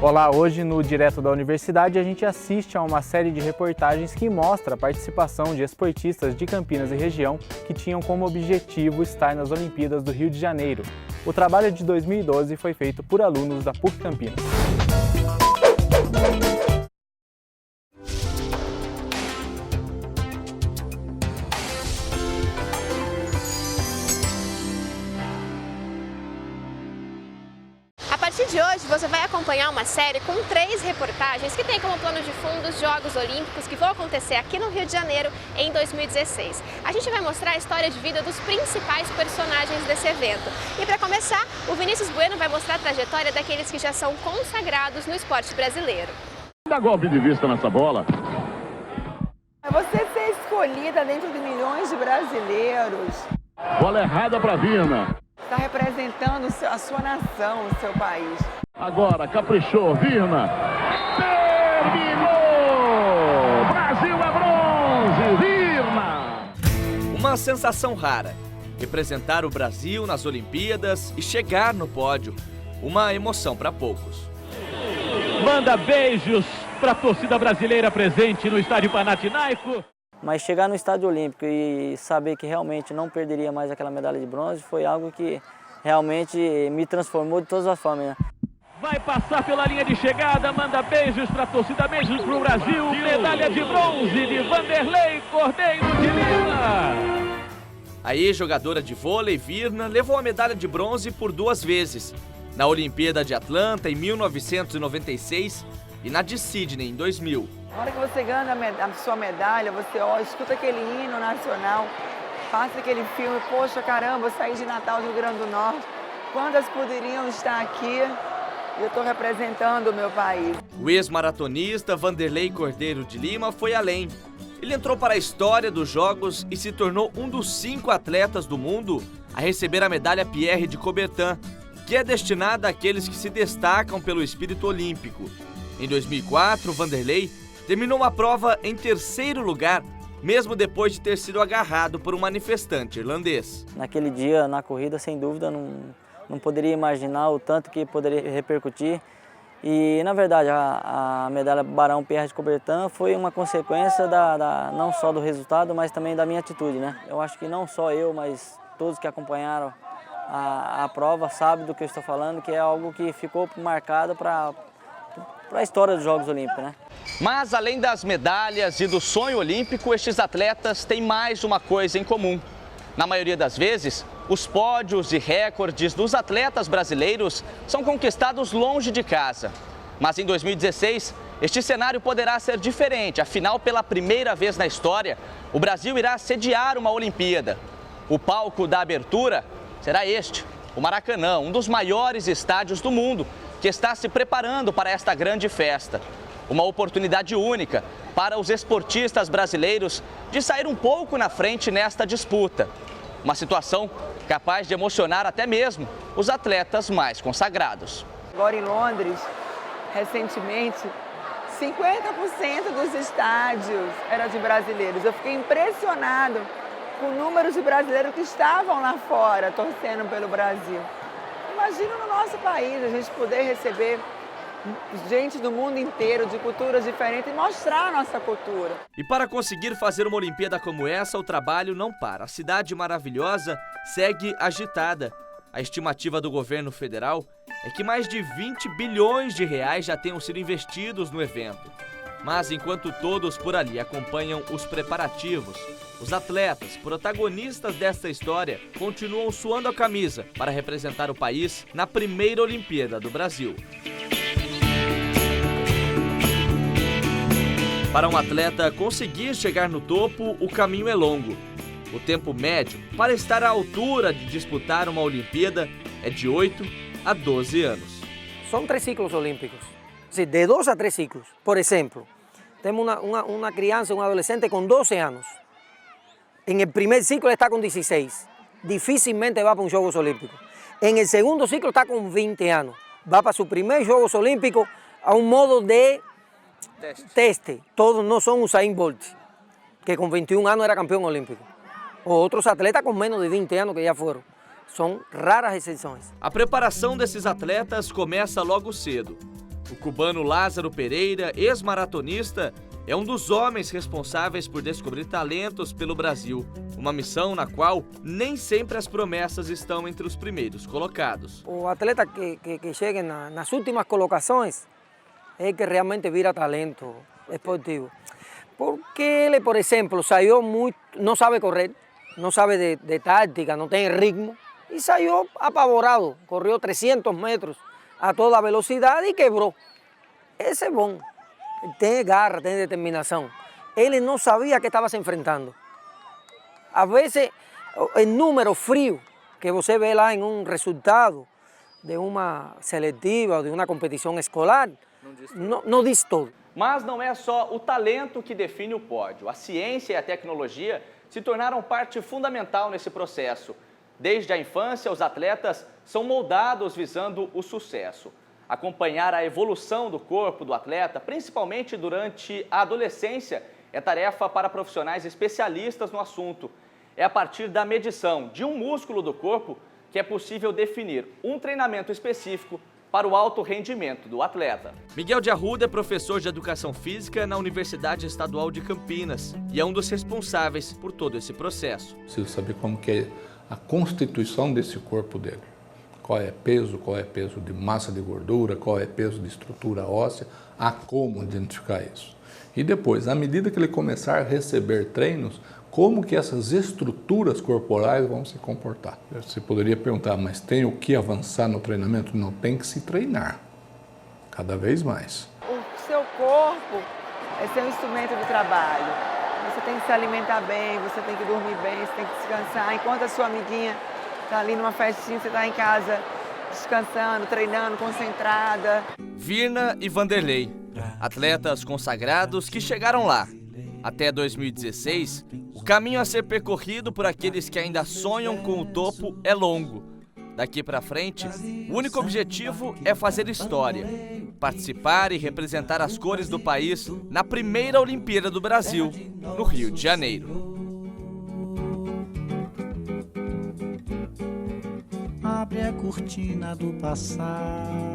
Olá, hoje no Direto da Universidade a gente assiste a uma série de reportagens que mostra a participação de esportistas de Campinas e região que tinham como objetivo estar nas Olimpíadas do Rio de Janeiro. O trabalho de 2012 foi feito por alunos da PUC Campinas. A partir de hoje, você vai acompanhar uma série com 3 reportagens que tem como plano de fundo os Jogos Olímpicos que vão acontecer aqui no Rio de Janeiro em 2016. A gente vai mostrar a história de vida dos principais personagens desse evento. E para começar, o Vinícius Bueno vai mostrar a trajetória daqueles que já são consagrados no esporte brasileiro. Dá golpe de vista nessa bola. Você ser escolhida dentro de milhões de brasileiros. Bola errada para Virna. Está representando a sua nação, o seu país. Agora, caprichou, Virna. Terminou! Brasil é bronze, Virna! Uma sensação rara. Representar o Brasil nas Olimpíadas e chegar no pódio. Uma emoção para poucos. Manda beijos para a torcida brasileira presente no estádio Panathinaiko. Mas chegar no estádio olímpico e saber que realmente não perderia mais aquela medalha de bronze foi algo que realmente me transformou de todas as formas, né? Vai passar pela linha de chegada, manda beijos para a torcida, beijos para o Brasil. Medalha de bronze de Vanderlei Cordeiro de Lima. A ex-jogadora de vôlei, Virna, levou a medalha de bronze por 2 vezes. Na Olimpíada de Atlanta, em 1996, e na de Sydney, em 2000. Na hora que você ganha a sua medalha, você escuta aquele hino nacional, passa aquele filme, poxa, caramba, eu saí de Natal do Rio Grande do Norte, quantas poderiam estar aqui e eu estou representando o meu país. O ex-maratonista Vanderlei Cordeiro de Lima foi além. Ele entrou para a história dos Jogos e se tornou um dos 5 atletas do mundo a receber a medalha Pierre de Coubertin, que é destinada àqueles que se destacam pelo espírito olímpico. Em 2004, Vanderlei terminou a prova em 3º lugar, mesmo depois de ter sido agarrado por um manifestante irlandês. Naquele dia, na corrida, sem dúvida, não poderia imaginar o tanto que poderia repercutir. E, na verdade, a medalha Barão Pierre de Coubertin foi uma consequência não só do resultado, mas também da minha atitude, né? Eu acho que não só eu, mas todos que acompanharam a prova sabem do que eu estou falando, que é algo que ficou marcado para a história dos Jogos Olímpicos, né? Mas, além das medalhas e do sonho olímpico, estes atletas têm mais uma coisa em comum. Na maioria das vezes, os pódios e recordes dos atletas brasileiros são conquistados longe de casa. Mas em 2016, este cenário poderá ser diferente. Afinal, pela primeira vez na história, o Brasil irá sediar uma Olimpíada. O palco da abertura será este, o Maracanã, um dos maiores estádios do mundo, que está se preparando para esta grande festa. Uma oportunidade única para os esportistas brasileiros de sair um pouco na frente nesta disputa. Uma situação capaz de emocionar até mesmo os atletas mais consagrados. Agora em Londres, recentemente, 50% dos estádios eram de brasileiros. Eu fiquei impressionado com o número de brasileiros que estavam lá fora torcendo pelo Brasil. Imagina no nosso país a gente poder receber gente do mundo inteiro, de culturas diferentes, e mostrar a nossa cultura. E para conseguir fazer uma Olimpíada como essa, o trabalho não para. A cidade maravilhosa segue agitada. A estimativa do governo federal é que mais de 20 bilhões de reais já tenham sido investidos no evento. Mas enquanto todos por ali acompanham os preparativos, os atletas, protagonistas desta história, continuam suando a camisa para representar o país na primeira Olimpíada do Brasil. Para um atleta conseguir chegar no topo, o caminho é longo. O tempo médio para estar à altura de disputar uma Olimpíada é de 8 a 12 anos. São 3 ciclos olímpicos, de 2 a 3 ciclos. Por exemplo, temos uma criança, um adolescente com 12 anos. En el primer ciclo está con 16, difícilmente va para un Juegos Olímpicos. En el segundo ciclo está con 20 años, va para su primer Juegos Olímpicos a un modo de teste. Todos no son Usain Bolt, que con 21 años era campeón olímpico. O otros atletas con menos de 20 años que ya fueron. São raras exceções. A preparação desses atletas começa logo cedo. O cubano Lázaro Pereira, ex-maratonista, é um dos homens responsáveis por descobrir talentos pelo Brasil. Uma missão na qual nem sempre as promessas estão entre os primeiros colocados. O atleta que chegue nas últimas colocações é que realmente vira talento esportivo. Porque ele, por exemplo, saiu muito, não sabe correr, não sabe de tática, não tem ritmo, e saiu apavorado, correu 300 metros a toda velocidade e quebrou. Esse é bom, tem garra, tem determinação. Ele não sabia que estava se enfrentando. Às vezes, o número frio que você vê lá em resultado de uma seletiva ou de uma competição escolar, não diz tudo. Mas não é só o talento que define o pódio. A ciência e a tecnologia se tornaram parte fundamental nesse processo. Desde a infância, os atletas são moldados visando o sucesso. Acompanhar a evolução do corpo do atleta, principalmente durante a adolescência, é tarefa para profissionais especialistas no assunto. É a partir da medição de um músculo do corpo que é possível definir um treinamento específico para o alto rendimento do atleta. Miguel de Arruda é professor de Educação Física na Universidade Estadual de Campinas e é um dos responsáveis por todo esse processo. Preciso saber como que é a constituição desse corpo dele. Qual é peso de massa de gordura, qual é peso de estrutura óssea, há como identificar isso. E depois, à medida que ele começar a receber treinos, como que essas estruturas corporais vão se comportar. Você poderia perguntar, mas tem o que avançar no treinamento? Não, tem que se treinar, cada vez mais. O seu corpo é seu instrumento de trabalho. Você tem que se alimentar bem, você tem que dormir bem, você tem que descansar. Enquanto a sua amiguinha está ali numa festinha, você está em casa descansando, treinando, concentrada. Virna e Vanderlei, atletas consagrados que chegaram lá. Até 2016, o caminho a ser percorrido por aqueles que ainda sonham com o topo é longo. Daqui para frente, o único objetivo é fazer história, participar e representar as cores do país na primeira Olimpíada do Brasil, no Rio de Janeiro. Abre a cortina do passado.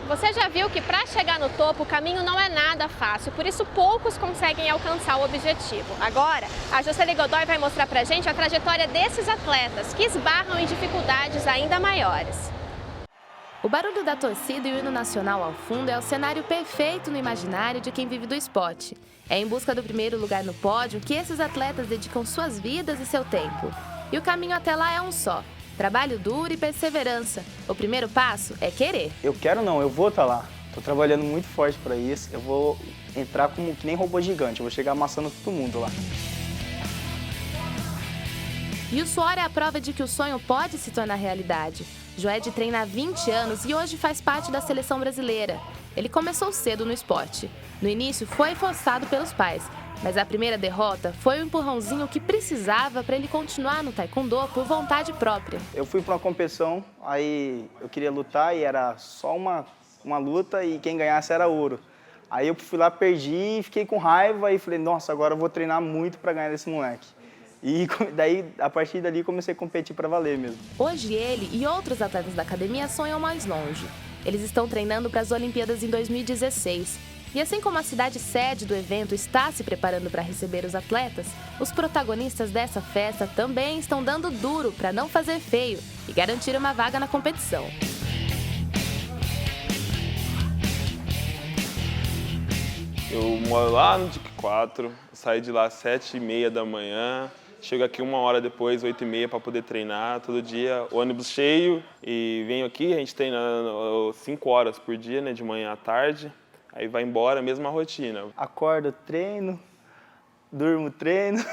Você já viu que para chegar no topo o caminho não é nada fácil, por isso poucos conseguem alcançar o objetivo. Agora, a Jocely Godoy vai mostrar pra gente a trajetória desses atletas que esbarram em dificuldades ainda maiores. O barulho da torcida e o hino nacional ao fundo é o cenário perfeito no imaginário de quem vive do esporte. É em busca do primeiro lugar no pódio que esses atletas dedicam suas vidas e seu tempo. E o caminho até lá é um só. Trabalho duro e perseverança. O primeiro passo é querer. Eu quero não, eu vou estar lá. Estou trabalhando muito forte para isso. Eu vou entrar como que nem robô gigante. Eu vou chegar amassando todo mundo lá. E o suor é a prova de que o sonho pode se tornar realidade. Joed treina há 20 anos e hoje faz parte da seleção brasileira. Ele começou cedo no esporte. No início foi forçado pelos pais, mas a primeira derrota foi o empurrãozinho que precisava para ele continuar no taekwondo por vontade própria. Eu fui para uma competição, aí eu queria lutar e era só uma luta e quem ganhasse era ouro. Aí eu fui lá, perdi, fiquei com raiva e falei, nossa, agora eu vou treinar muito para ganhar desse moleque. E daí, a partir dali, comecei a competir para valer mesmo. Hoje ele e outros atletas da academia sonham mais longe. Eles estão treinando para as Olimpíadas em 2016. E assim como a cidade sede do evento está se preparando para receber os atletas, os protagonistas dessa festa também estão dando duro para não fazer feio e garantir uma vaga na competição. Eu moro lá no DIC 4, saí de lá às 7h30 da manhã, chego aqui 1 hora depois, 8h30, para poder treinar, todo dia, ônibus cheio, e venho aqui, a gente treina 5 horas por dia, né, de manhã à tarde. Aí vai embora, mesma rotina. Acordo, treino, durmo, treino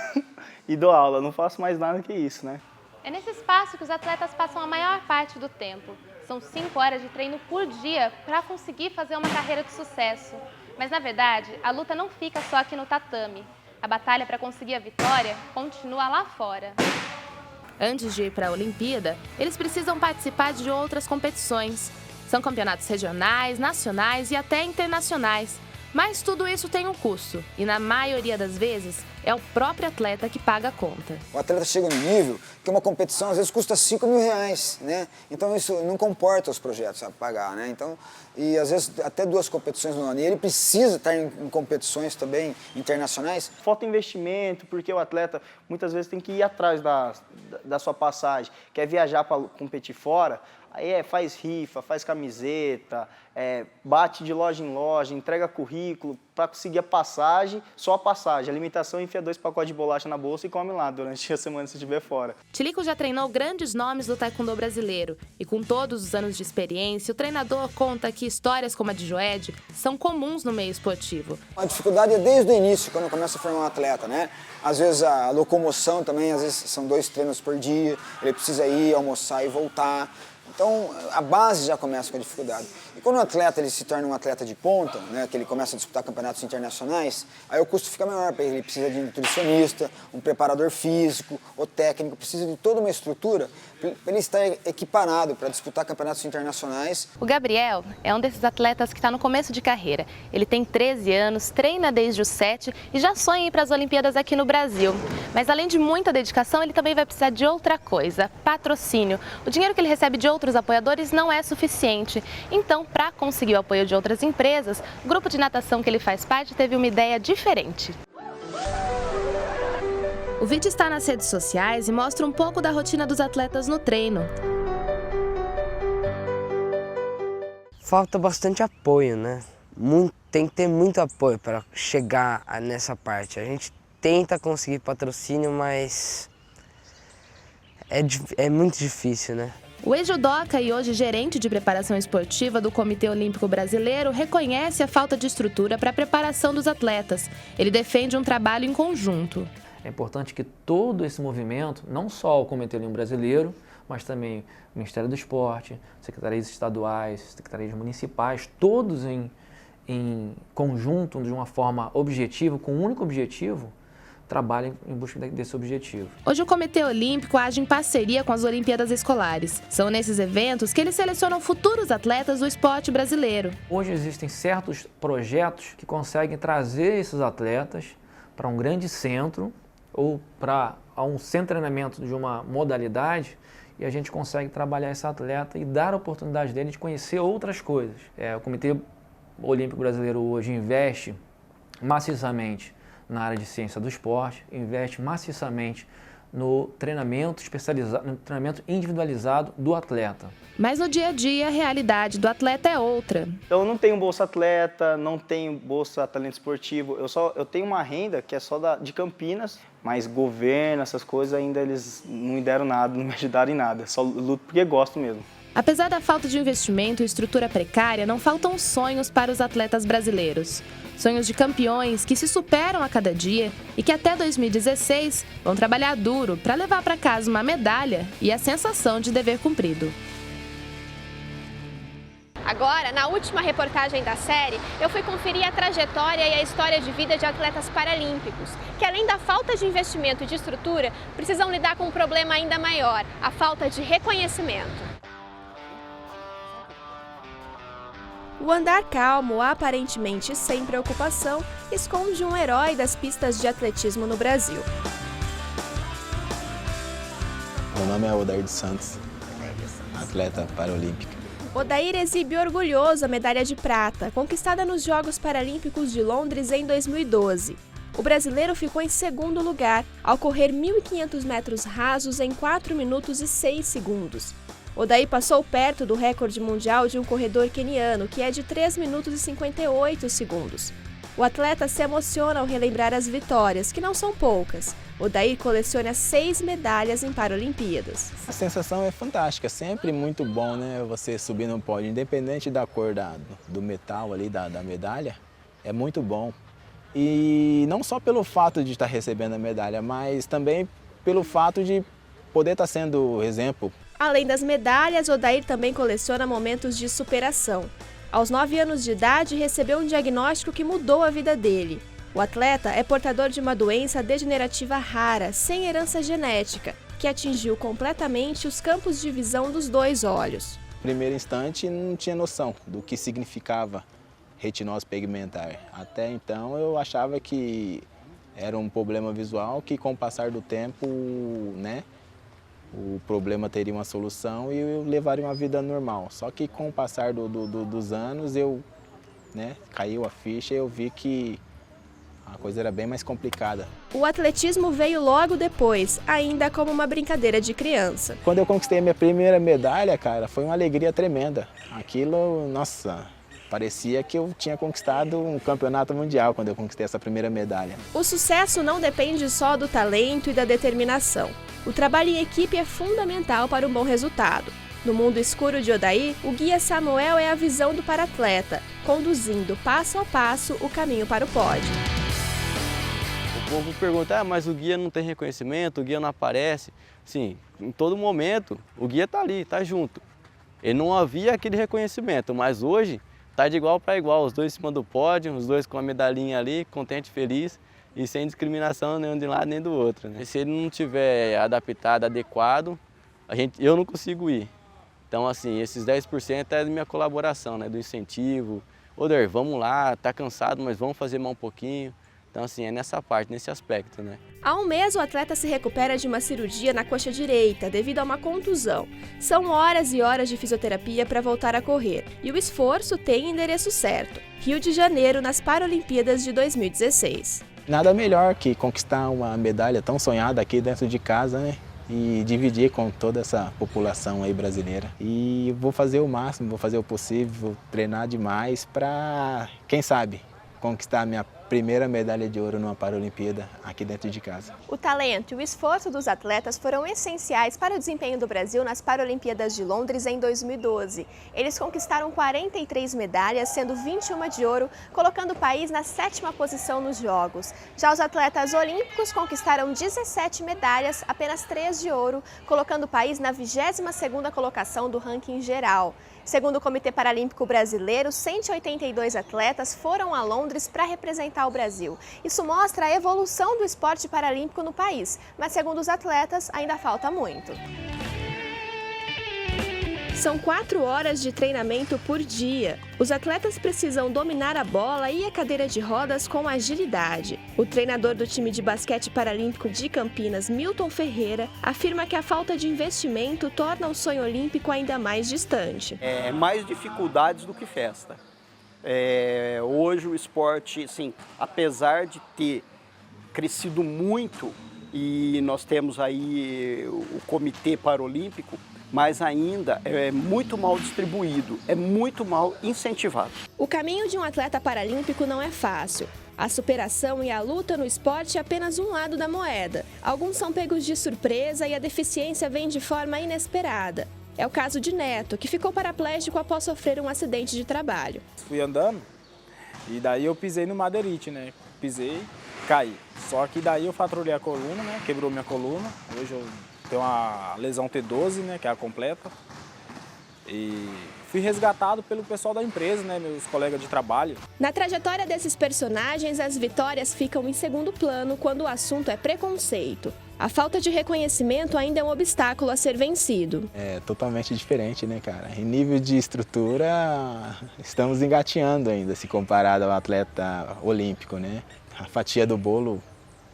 e dou aula. Não faço mais nada que isso, né? É nesse espaço que os atletas passam a maior parte do tempo. São 5 horas de treino por dia para conseguir fazer uma carreira de sucesso. Mas, na verdade, a luta não fica só aqui no tatame. A batalha para conseguir a vitória continua lá fora. Antes de ir para a Olimpíada, eles precisam participar de outras competições. São campeonatos regionais, nacionais e até internacionais. Mas tudo isso tem um custo e, na maioria das vezes, é o próprio atleta que paga a conta. O atleta chega no nível que uma competição às vezes custa R$5.000, né? Então isso não comporta os projetos a pagar, né? Então, e às vezes até 2 competições no ano. E ele precisa estar em competições também internacionais. Falta investimento, porque o atleta muitas vezes tem que ir atrás da sua passagem, quer viajar para competir fora. Aí faz rifa, faz camiseta, bate de loja em loja, entrega currículo para conseguir a passagem, só a passagem. A alimentação, enfia 2 pacotes de bolacha na bolsa e come lá durante a semana se estiver fora. Tilico já treinou grandes nomes do taekwondo brasileiro e com todos os anos de experiência, o treinador conta que histórias como a de Joed são comuns no meio esportivo. A dificuldade é desde o início, quando começa a formar um atleta, né? Às vezes a locomoção também, às vezes são 2 treinos por dia, ele precisa ir, almoçar e voltar. Então, a base já começa com a dificuldade. E quando o atleta ele se torna um atleta de ponta, né, que ele começa a disputar campeonatos internacionais, aí o custo fica maior, porque ele precisa de um nutricionista, um preparador físico, o técnico, precisa de toda uma estrutura para ele estar equiparado para disputar campeonatos internacionais. O Gabriel é um desses atletas que está no começo de carreira. Ele tem 13 anos, treina desde os 7 e já sonha em ir para as Olimpíadas aqui no Brasil. Mas além de muita dedicação, ele também vai precisar de outra coisa, patrocínio. O dinheiro que ele recebe de outros apoiadores não é suficiente. Então, para conseguir o apoio de outras empresas, o grupo de natação que ele faz parte teve uma ideia diferente. O vídeo está nas redes sociais e mostra um pouco da rotina dos atletas no treino. Falta bastante apoio, né? Tem que ter muito apoio para chegar nessa parte. A gente tenta conseguir patrocínio, mas é muito difícil, né? O ex-judoca e hoje gerente de preparação esportiva do Comitê Olímpico Brasileiro reconhece a falta de estrutura para a preparação dos atletas. Ele defende um trabalho em conjunto. É importante que todo esse movimento, não só o Comitê Olímpico Brasileiro, mas também o Ministério do Esporte, secretarias estaduais, secretarias municipais, todos em conjunto, de uma forma objetiva, com um único objetivo, trabalhem em busca desse objetivo. Hoje o Comitê Olímpico age em parceria com as Olimpíadas Escolares. São nesses eventos que eles selecionam futuros atletas do esporte brasileiro. Hoje existem certos projetos que conseguem trazer esses atletas para um grande centro ou para um centro de treinamento de uma modalidade e a gente consegue trabalhar esse atleta e dar a oportunidade dele de conhecer outras coisas. O Comitê Olímpico Brasileiro hoje investe maciçamente na área de ciência do esporte, investe maciçamente no treinamento especializado, no treinamento individualizado do atleta. Mas no dia a dia, a realidade do atleta é outra. Eu não tenho bolsa atleta, não tenho bolsa talento esportivo, eu tenho uma renda que é só de Campinas, mas governo, essas coisas ainda eles não me deram nada, não me ajudaram em nada, só luto porque gosto mesmo. Apesar da falta de investimento e estrutura precária, não faltam sonhos para os atletas brasileiros. Sonhos de campeões que se superam a cada dia e que até 2016 vão trabalhar duro para levar para casa uma medalha e a sensação de dever cumprido. Agora, na última reportagem da série, eu fui conferir a trajetória e a história de vida de atletas paralímpicos, que além da falta de investimento e de estrutura, precisam lidar com um problema ainda maior, a falta de reconhecimento. O andar calmo, aparentemente sem preocupação, esconde um herói das pistas de atletismo no Brasil. Meu nome é Odair dos Santos, atleta paralímpico. Odair exibe orgulhoso a medalha de prata, conquistada nos Jogos Paralímpicos de Londres em 2012. O brasileiro ficou em segundo lugar, ao correr 1.500 metros rasos em 4 minutos e 6 segundos. Odair passou perto do recorde mundial de um corredor queniano, que é de 3 minutos e 58 segundos. O atleta se emociona ao relembrar as vitórias, que não são poucas. Odair coleciona 6 medalhas em Paralimpíadas. A sensação é fantástica, sempre muito bom, né? Você subir no pódio, independente da cor do metal ali, da medalha, é muito bom. E não só pelo fato de estar recebendo a medalha, mas também pelo fato de poder estar sendo exemplo. Além das medalhas, Odair também coleciona momentos de superação. Aos 9 anos de idade, recebeu um diagnóstico que mudou a vida dele. O atleta é portador de uma doença degenerativa rara, sem herança genética, que atingiu completamente os campos de visão dos 2 olhos. No primeiro instante, não tinha noção do que significava retinose pigmentar. Até então, eu achava que Era um problema visual que, com o passar do tempo, né, o problema teria uma solução e eu levaria uma vida normal. Só que com o passar dos anos, caiu a ficha e eu vi que a coisa era bem mais complicada. O atletismo veio logo depois, ainda como uma brincadeira de criança. Quando eu conquistei a minha primeira medalha, cara, foi uma alegria tremenda. Aquilo, nossa, parecia que eu tinha conquistado um campeonato mundial quando eu conquistei essa primeira medalha. O sucesso não depende só do talento e da determinação. O trabalho em equipe é fundamental para um bom resultado. No mundo escuro de Odair, o guia Samuel é a visão do paratleta, conduzindo passo a passo o caminho para o pódio. O povo pergunta, mas o guia não tem reconhecimento, o guia não aparece. Sim, em todo momento o guia está ali, está junto. Ele não havia aquele reconhecimento, mas hoje está de igual para igual, os dois em cima do pódio, os dois com a medalhinha ali, contente, feliz e sem discriminação nem de um lado nem do outro, né? Se ele não tiver adaptado, adequado, eu não consigo ir. Então, assim, esses 10% é da minha colaboração, né? Do incentivo. Oder, vamos lá, tá cansado, mas vamos fazer mais um pouquinho. Então, assim, é nessa parte, nesse aspecto, né? Há um mês, o atleta se recupera de uma cirurgia na coxa direita devido a uma contusão. São horas e horas de fisioterapia para voltar a correr. E o esforço tem endereço certo. Rio de Janeiro, nas Paralimpíadas de 2016. Nada melhor que conquistar uma medalha tão sonhada aqui dentro de casa, né? E dividir com toda essa população aí brasileira. E vou fazer o máximo, vou fazer o possível, vou treinar demais para, quem sabe, conquistar a minha primeira medalha de ouro numa Paralimpíada aqui dentro de casa. O talento e o esforço dos atletas foram essenciais para o desempenho do Brasil nas Paralimpíadas de Londres em 2012. Eles conquistaram 43 medalhas, sendo 21 de ouro, colocando o país na 7ª posição nos Jogos. Já os atletas olímpicos conquistaram 17 medalhas, apenas 3 de ouro, colocando o país na 22ª colocação do ranking geral. Segundo o Comitê Paralímpico Brasileiro, 182 atletas foram a Londres para representar o Brasil. Isso mostra a evolução do esporte paralímpico no país, mas segundo os atletas, ainda falta muito. São 4 horas de treinamento por dia. Os atletas precisam dominar a bola e a cadeira de rodas com agilidade. O treinador do time de basquete paralímpico de Campinas, Milton Ferreira, afirma que a falta de investimento torna o sonho olímpico ainda mais distante. É mais dificuldades do que festa. Hoje o esporte, assim, apesar de ter crescido muito, e nós temos aí o Comitê Paralímpico, mas ainda é muito mal distribuído, é muito mal incentivado. O caminho de um atleta paralímpico não é fácil. A superação e a luta no esporte é apenas um lado da moeda. Alguns são pegos de surpresa e a deficiência vem de forma inesperada. É o caso de Neto, que ficou paraplégico após sofrer um acidente de trabalho. Fui andando e daí eu pisei no madeirite, né? Pisei, caí. Só que daí eu fraturei a coluna, né? Quebrou minha coluna. Hoje eu tenho uma lesão T12, né? Que é a completa. E fui resgatado pelo pessoal da empresa, né? Meus colegas de trabalho. Na trajetória desses personagens, as vitórias ficam em segundo plano quando o assunto é preconceito. A falta de reconhecimento ainda é um obstáculo a ser vencido. É totalmente diferente, né, cara? Em nível de estrutura, estamos engateando ainda, se comparado ao atleta olímpico, né? A fatia do bolo,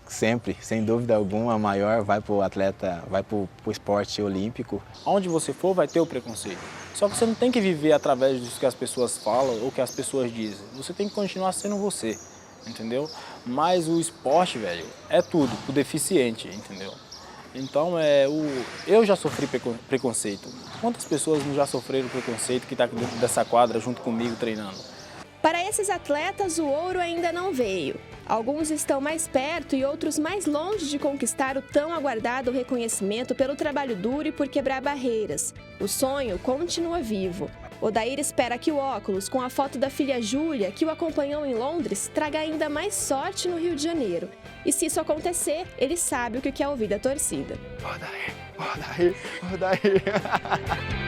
sempre, sem dúvida alguma, a maior vai para o atleta, vai para o esporte olímpico. Onde você for, vai ter o preconceito. Só que você não tem que viver através do que as pessoas falam ou que as pessoas dizem. Você tem que continuar sendo você. Entendeu? Mas o esporte, velho, é tudo, o deficiente, entendeu? Então, eu já sofri preconceito. Quantas pessoas não já sofreram preconceito que está dentro dessa quadra junto comigo treinando? Para esses atletas, o ouro ainda não veio. Alguns estão mais perto e outros mais longe de conquistar o tão aguardado reconhecimento pelo trabalho duro e por quebrar barreiras. O sonho continua vivo. Odair espera que o óculos, com a foto da filha Júlia, que o acompanhou em Londres, traga ainda mais sorte no Rio de Janeiro. E se isso acontecer, ele sabe o que é ouvir da torcida. Odair, Odair, Odair.